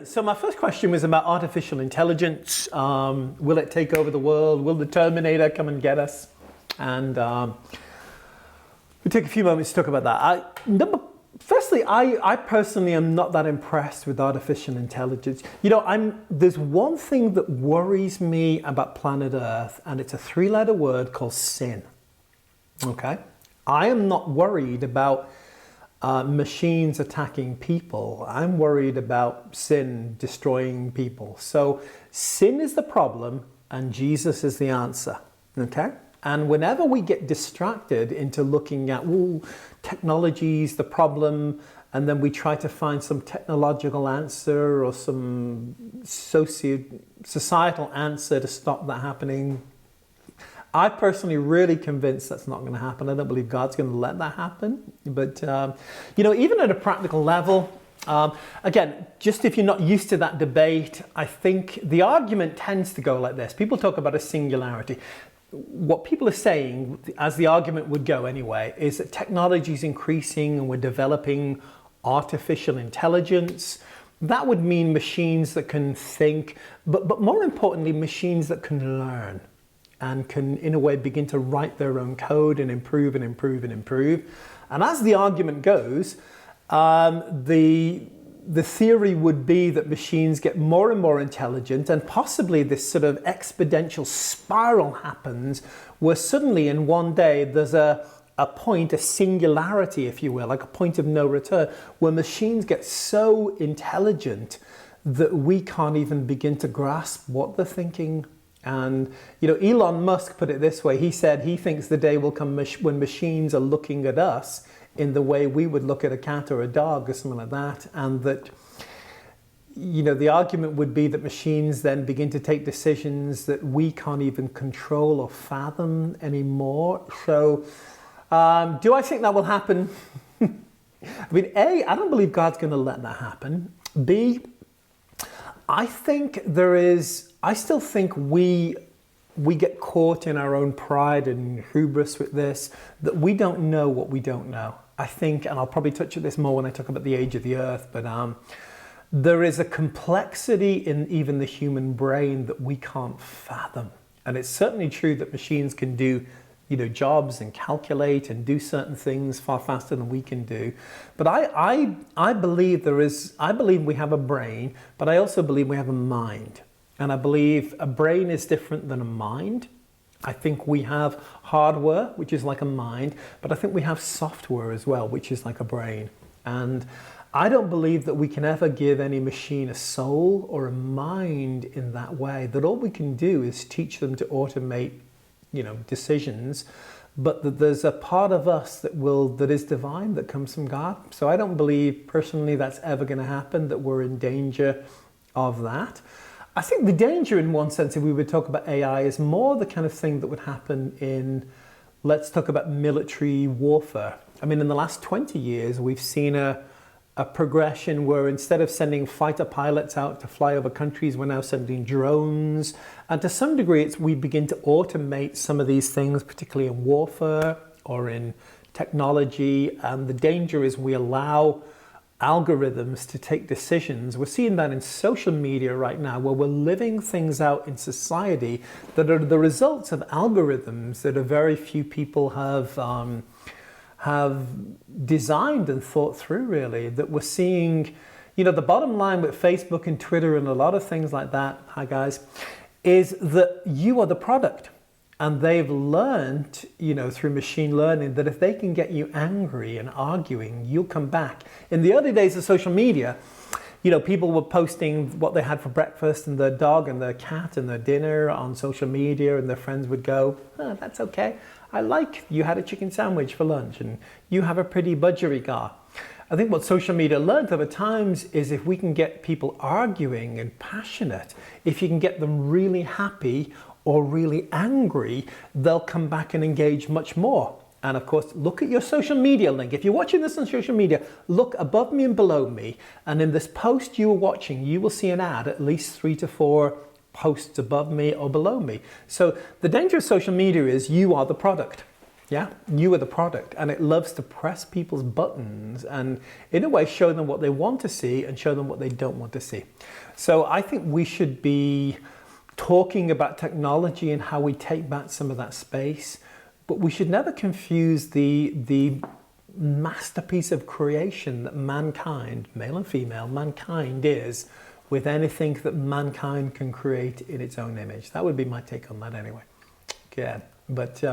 So my first question was about artificial intelligence. Will it take over the world? Will the Terminator come and get us? And we take a few moments to talk about that. Firstly, I personally am not that impressed with artificial intelligence. There's one thing that worries me about planet Earth, and it's a 3-letter word called sin. Okay? I am not worried about machines attacking people. I'm worried about sin destroying people. So sin is the problem and Jesus is the answer. Okay? And whenever we get distracted into looking at technology's the problem, and then we try to find some technological answer or some societal answer to stop that happening, I personally really convinced that's not going to happen. I don't believe God's going to let that happen. But, even at a practical level, again, just if you're not used to that debate, I think the argument tends to go like this. People talk about a singularity. What people are saying, as the argument would go anyway, is that technology is increasing and we're developing artificial intelligence. That would mean machines that can think, but more importantly, machines that can learn and can, in a way, begin to write their own code and improve and improve and improve. And as the argument goes, the theory would be that machines get more and more intelligent, and possibly this sort of exponential spiral happens where suddenly in one day there's a point, a singularity, if you will, like a point of no return, where machines get so intelligent that we can't even begin to grasp what they're thinking. And, Elon Musk put it this way. He said he thinks the day will come when machines are looking at us in the way we would look at a cat or a dog or something like that. And that, the argument would be that machines then begin to take decisions that we can't even control or fathom anymore. So, do I think that will happen? I mean, A, I don't believe God's going to let that happen. B, I still think we get caught in our own pride and hubris with this, that we don't know what we don't know. I think, and I'll probably touch on this more when I talk about the age of the earth, but there is a complexity in even the human brain that we can't fathom. And it's certainly true that machines can do, jobs and calculate and do certain things far faster than we can do. But I believe we have a brain, but I also believe we have a mind. And I believe a brain is different than a mind. I think we have hardware, which is like a mind, but I think we have software as well, which is like a brain. And I don't believe that we can ever give any machine a soul or a mind in that way, that all we can do is teach them to automate, decisions, but that there's a part of us that is divine, that comes from God. So I don't believe personally that's ever going to happen, that we're in danger of that. I think the danger in one sense, if we would talk about AI, is more the kind of thing that would happen in, let's talk about military warfare. I mean, in the last 20 years, we've seen a progression where instead of sending fighter pilots out to fly over countries, we're now sending drones. And to some degree, we begin to automate some of these things, particularly in warfare or in technology. And the danger is we allow algorithms to take decisions. We're seeing that in social media right now, where we're living things out in society that are the results of algorithms that a very few people have designed and thought through, really. That we're seeing, the bottom line with Facebook and Twitter and a lot of things like that, hi guys, is that you are the product. And they've learned, through machine learning, that if they can get you angry and arguing, you'll come back. In the early days of social media, people were posting what they had for breakfast and their dog and their cat and their dinner on social media, and their friends would go, "Oh, that's okay. I like you had a chicken sandwich for lunch and you have a pretty budgerigar." I think what social media learned over times is if we can get people arguing and passionate, if you can get them really happy or really angry, they'll come back and engage much more. And of course, look at your social media link. If you're watching this on social media, look above me and below me. And in this post you are watching, you will see an ad, at least 3 to 4 posts above me or below me. So the danger of social media is you are the product. Yeah, you are the product, and it loves to press people's buttons and in a way show them what they want to see and show them what they don't want to see. So I think we should be talking about technology and how we take back some of that space, but we should never confuse the masterpiece of creation that mankind, male and female, mankind is, with anything that mankind can create in its own image. That would be my take on that anyway. Yeah, but